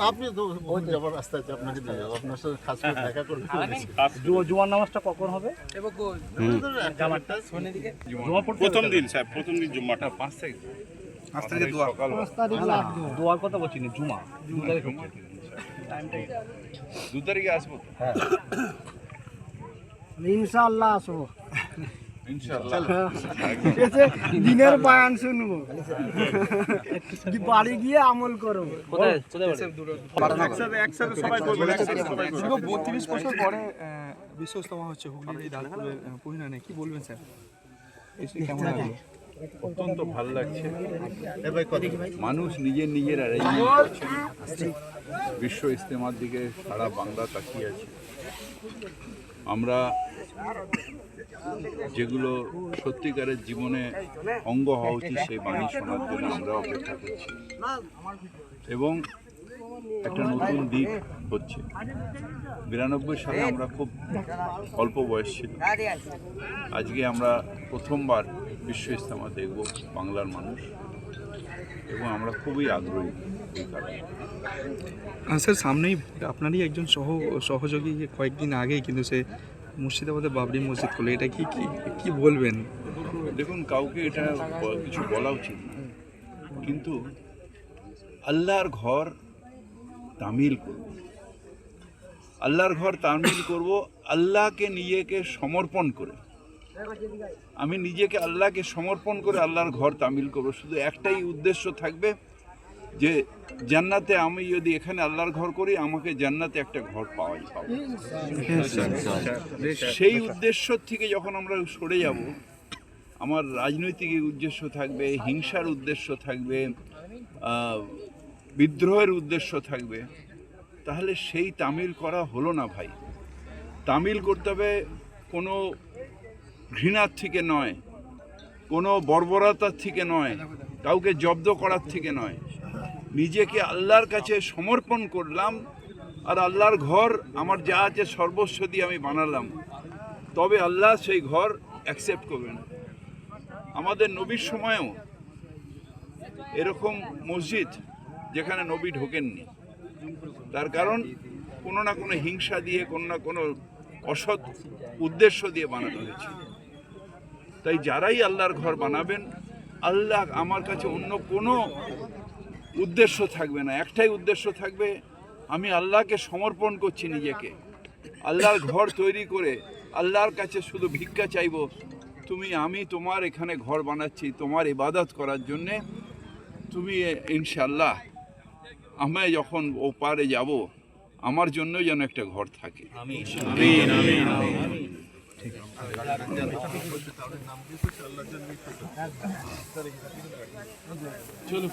আপনি তো যাবার রাস্তা আছে, আপনাকে দিয়ে যাবো, আপনার সাথে খাস করে দেখা করবো। জুমার নামাজটা কখন হবে? প্রথম দিন স্যার, প্রথম দিন জুম্মাটা 5 তারিখ। 5 তারিখে দোয়া। দোয়ার কথা বলছি না, জুমা 2 তারিখ হচ্ছে। 2 তারিখে আসবো তো? হ্যাঁ ইনশাআল্লাহ আসবো, ইনশাআল্লাহ। দিনের বয়ান শুনবো, বাড়ি গিয়ে আমল করবো। একসাথে সবাই করবেন, একসাথে সবাই করবেন। 32 বছর পরে বিশ্ব ইজতেমা হচ্ছে হুগলির এই দাঁড়পুরের পহিনানে, কি বলবেন স্যার? এসে কেমন লাগলো? অত্যন্ত ভালো লাগছে। মানুষ নিজের অ্যারেঞ্জমেন্ট করছে। বিশ্ব ইজতেমার দিকে সারা বাংলা তাকিয়ে আছে। আমরা যেগুলো সত্যিকারের জীবনে অঙ্গ হওয়া উচিত সেই বাণী শোনার জন্য আমরা অপেক্ষা করছি, এবং একটা নতুন দিক হচ্ছে। 92 সালে আমরা খুব অল্প বয়স ছিল, আজকে আমরা প্রথমবার বিশ্ব ইজতেমা দেখব বাংলার মানুষ, এবং আমরা খুবই আগ্রহী এই কারণে। স্যার সামনেই আপনারই একজন সহযোগী কয়েকদিন আগেই কিন্তু সে মুর্শিদাবাদে বাবরি মসজিদ করলো, এটা কি বলবেন? দেখুন, কাউকে এটা কিছু বলা উচিত না, কিন্তু আল্লাহর ঘর তামিল করব, আল্লাহর ঘর তামিল করব আল্লাহকে নিজেকে সমর্পণ করে। আমি নিজেকে আল্লাহকে সমর্পণ করে আল্লাহর ঘর তামিল করব। শুধু একটাই উদ্দেশ্য থাকবে যে জান্নাতে আমি যদি এখানে আল্লাহর ঘর করি, আমাকে জান্নাতে একটা ঘর পাওয়াই পাবো। সেই উদ্দেশ্য থেকে যখন আমরা সরে যাব, আমার রাজনৈতিক উদ্দেশ্য থাকবে, হিংসার উদ্দেশ্য থাকবে, বিদ্রোহের উদ্দেশ্য থাকবে, তাহলে সেই তামিল করা হলো না ভাই। তামিল করতে হবে কোনো ঘৃণার থেকে নয়, কোনো বর্বরতার থেকে নয়, কাউকে জব্দ করার থেকে নয়। নিজেকে আল্লাহর কাছে সমর্পণ করলাম, আর আল্লাহর ঘর আমার যা আছে সর্বস্ব দিয়ে আমি বানালাম, তবে আল্লাহ সেই ঘর অ্যাকসেপ্ট করবেন। আমাদের নবীর সময়ও এরকম মসজিদ যেখানে নবী ঢোকেননি, তার কারণ কোনো না কোনো হিংসা দিয়ে, কোনো না কোনো অসৎ উদ্দেশ্য দিয়ে বানানো হয়েছে। তাই যারাই আল্লাহর ঘর বানাবেন, আল্লাহ আমার কাছে অন্য কোনো উদ্দেশ্য থাকবে না, একটাই উদ্দেশ্য থাকবে, আমি আল্লাহকে সমর্পণ করছি নিজেকে। আল্লাহর ঘর তৈরি করে আল্লাহর কাছে শুধু ভিক্ষা চাইব, আমি তোমার এখানে ঘর বানাচ্ছি তোমার ইবাদত করার জন্যে, তুমি ইনশাআল্লাহ আমি যখন ও পারে যাব, আমার জন্য যেন একটা ঘর থাকে। আমিন আমিন আমিন। চলো।